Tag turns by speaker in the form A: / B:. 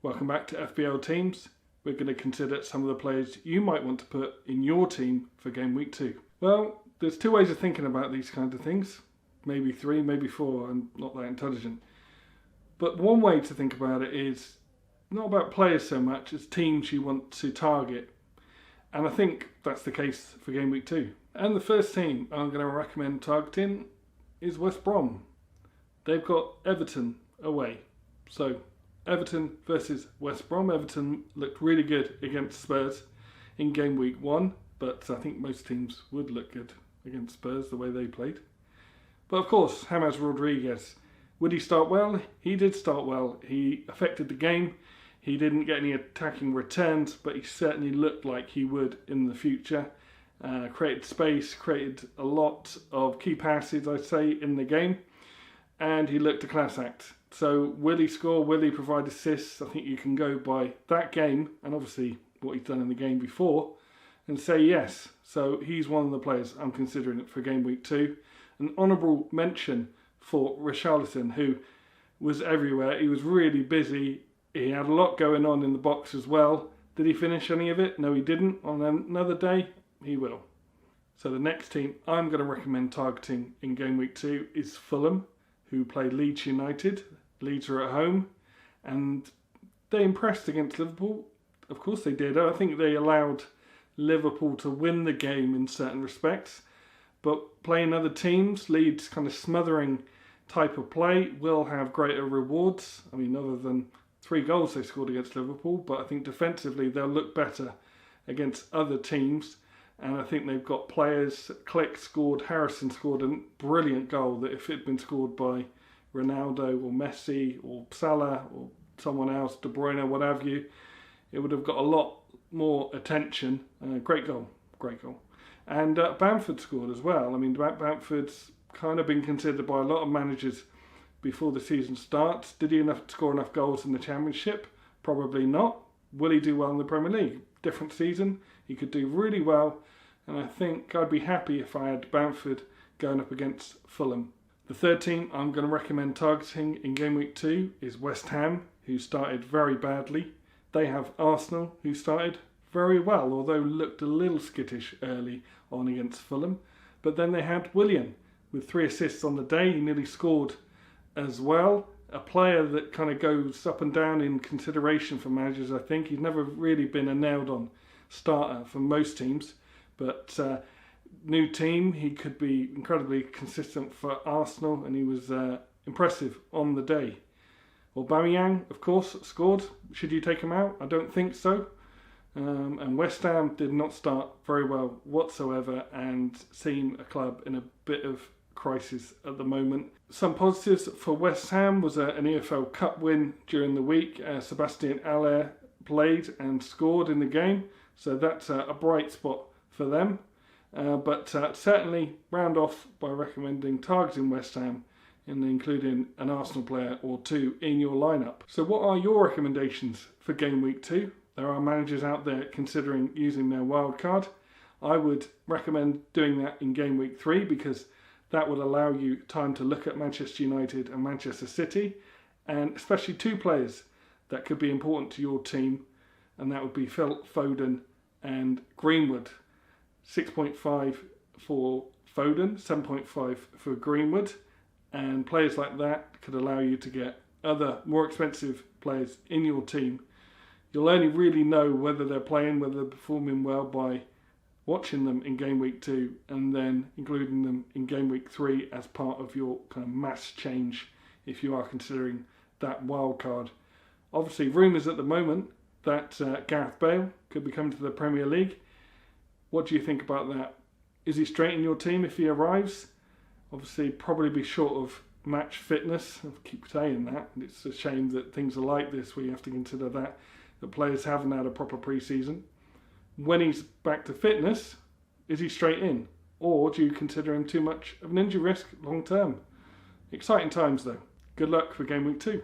A: Welcome back to FPL Teams. We're going to consider some of the players you might want to put in your team for game week 2. Well, there's two ways of thinking about these kinds of things. Maybe 3, maybe 4. I'm not that intelligent. But one way to think about it is not about players so much as teams you want to target. And I think that's the case for game week 2. And the first team I'm going to recommend targeting is West Brom. They've got Everton away. So Everton versus West Brom. Everton looked really good against Spurs in game week 1, but I think most teams would look good against Spurs the way they played. But of course, James Rodriguez, would he start well? He did start well. He affected the game. He didn't get any attacking returns, but he certainly looked like he would in the future. Created space, created a lot of key passes, I'd say, in the game. And he looked a class act. So will he score? Will he provide assists? I think you can go by that game and obviously what he's done in the game before and say yes. So he's one of the players I'm considering for game week 2. An honourable mention for Richarlison, who was everywhere. He was really busy. He had a lot going on in the box as well. Did he finish any of it? No, he didn't. On another day, he will. So the next team I'm going to recommend targeting in game week 2 is Fulham, who played Leeds United. Leeds are at home, and they impressed against Liverpool. Of course they did. I think they allowed Liverpool to win the game in certain respects, but playing other teams, Leeds kind of smothering type of play, will have greater rewards. I mean, other than 3 goals they scored against Liverpool, but I think defensively they'll look better against other teams. And I think they've got players. Click scored, Harrison scored a brilliant goal that if it had been scored by Ronaldo or Messi or Salah or someone else, De Bruyne, what have you, it would have got a lot more attention. Great goal. And Bamford scored as well. I mean, Bamford's kind of been considered by a lot of managers before the season starts. Did he score enough goals in the Championship? Probably not. Will he do well in the Premier League? Different season. He could do really well. And I think I'd be happy if I had Bamford going up against Fulham. The third team I'm going to recommend targeting in game week 2 is West Ham, who started very badly. They have Arsenal, who started very well, although looked a little skittish early on against Fulham. But then they had Willian with 3 assists on the day. He nearly scored as well. A player that kind of goes up and down in consideration for managers, I think. He's never really been a nailed-on starter for most teams, but new team, he could be incredibly consistent for Arsenal, and he was impressive on the day. Aubameyang, of course, scored. Should you take him out? I don't think so. And West Ham did not start very well whatsoever and seem a club in a bit of crisis at the moment. Some positives for West Ham was an EFL Cup win during the week. Sebastian Haller played and scored in the game, so that's a bright spot for them. But certainly round off by recommending targeting West Ham and including an Arsenal player or 2 in your lineup. So what are your recommendations for game week 2? There are managers out there considering using their wild card. I would recommend doing that in game week 3 because that would allow you time to look at Manchester United and Manchester City, and especially 2 players that could be important to your team, and that would be Phil Foden and Greenwood. 6.5 for Foden, 7.5 for Greenwood, and players like that could allow you to get other more expensive players in your team. You'll only really know whether they're playing, whether they're performing well by watching them in game week 2 and then including them in game week 3 as part of your kind of mass change if you are considering that wild card. Obviously, rumours at the moment that Gareth Bale could be coming to the Premier League. What do you think about that? Is he straight in your team if he arrives? Obviously, probably be short of match fitness. I keep saying that. It's a shame that things are like this where you have to consider that players haven't had a proper pre-season. When he's back to fitness, is he straight in? Or do you consider him too much of an injury risk long term? Exciting times though. Good luck for game week 2.